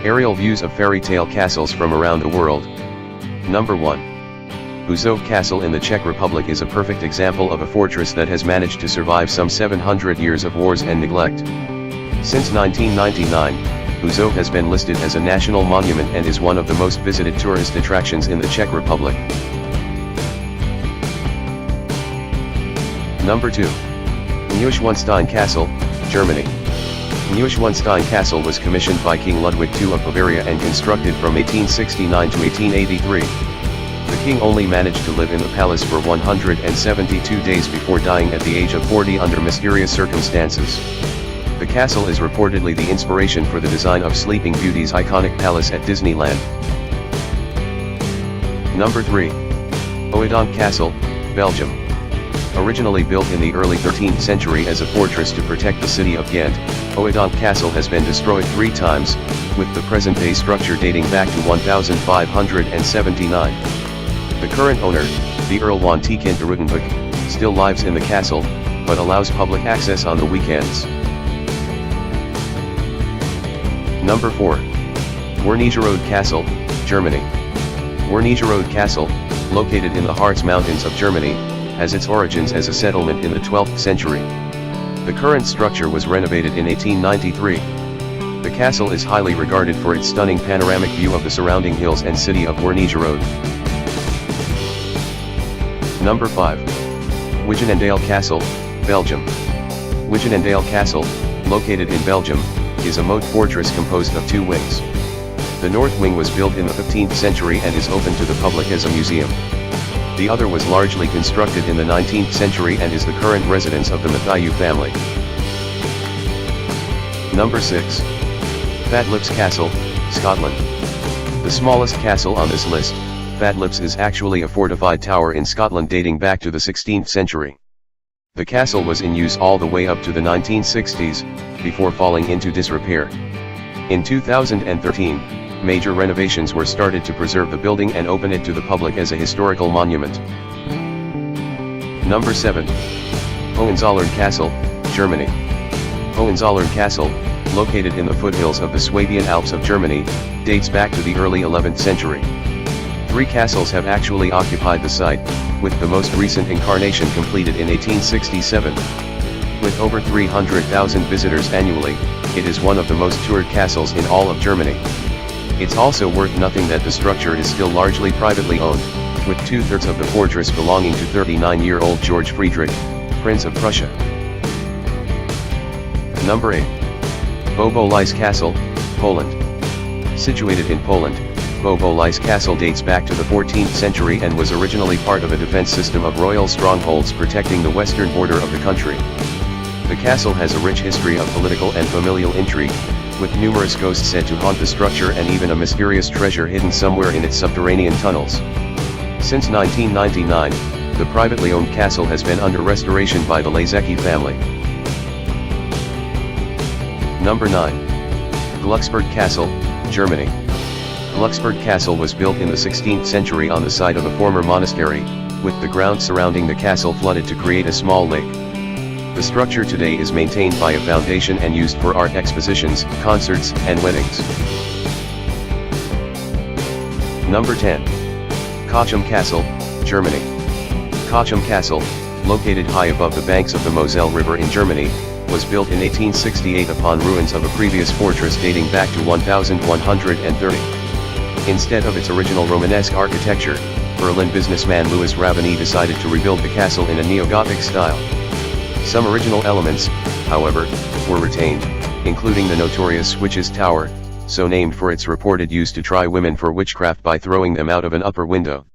Aerial views of fairy tale castles from around the world. Number 1. Bouzov Castle in the Czech Republic is a perfect example of a fortress that has managed to survive some 700 years of wars and neglect. Since 1999, Bouzov has been listed as a national monument and is one of the most visited tourist attractions in the Czech Republic. Number 2. Neuschwanstein Castle, Germany. Neuschwanstein Castle was commissioned by King Ludwig II of Bavaria and constructed from 1869 to 1883. The king only managed to live in the palace for 172 days before dying at the age of 40 under mysterious circumstances. The castle is reportedly the inspiration for the design of Sleeping Beauty's iconic palace at Disneyland. Number 3. Ooidonk Castle, Belgium. Originally built in the early 13th century as a fortress to protect the city of Ghent, Ooidonk Castle has been destroyed 3 times, with the present-day structure dating back to 1579. The current owner, the Earl van Teekendt de Rutenbeek, still lives in the castle, but allows public access on the weekends. Number 4. Wernigerode Castle, Germany. Wernigerode Castle, located in the Harz Mountains of Germany, has its origins as a settlement in the 12th century. The current structure was renovated in 1893. The castle is highly regarded for its stunning panoramic view of the surrounding hills and city of Wernigerode. Number 5. Wijnendale Castle, Belgium. Wijnendale Castle, located in Belgium, is a moat fortress composed of 2 wings. The north wing was built in the 15th century and is open to the public as a museum. The other was largely constructed in the 19th century and is the current residence of the Mathieu family. Number 6. Fatlips Castle, Scotland. The smallest castle on this list, Fatlips is actually a fortified tower in Scotland dating back to the 16th century. The castle was in use all the way up to the 1960s, before falling into disrepair. In 2013, major renovations were started to preserve the building and open it to the public as a historical monument. Number 7. Hohenzollern Castle, Germany. Hohenzollern Castle, located in the foothills of the Swabian Alps of Germany, dates back to the early 11th century. 3 castles have actually occupied the site, with the most recent incarnation completed in 1867. With over 300,000 visitors annually, it is one of the most toured castles in all of Germany. It's also worth noting that the structure is still largely privately owned, with 2/3 of the fortress belonging to 39-year-old George Friedrich, Prince of Prussia. Number 8. Bobolice Castle, Poland. Situated in Poland, Bobolice Castle dates back to the 14th century and was originally part of a defense system of royal strongholds protecting the western border of the country. The castle has a rich history of political and familial intrigue, with numerous ghosts said to haunt the structure and even a mysterious treasure hidden somewhere in its subterranean tunnels. Since 1999, the privately owned castle has been under restoration by the Lazecki family. Number 9. Glücksburg Castle, Germany. Glücksburg Castle was built in the 16th century on the site of a former monastery, with the ground surrounding the castle flooded to create a small lake. The structure today is maintained by a foundation and used for art expositions, concerts, and weddings. Number 10. Cochem Castle, Germany. Cochem Castle, located high above the banks of the Moselle River in Germany, was built in 1868 upon ruins of a previous fortress dating back to 1130. Instead of its original Romanesque architecture, Berlin businessman Louis Ravigny decided to rebuild the castle in a neo-Gothic style. Some original elements, however, were retained, including the notorious Witch's Tower, so named for its reported use to try women for witchcraft by throwing them out of an upper window.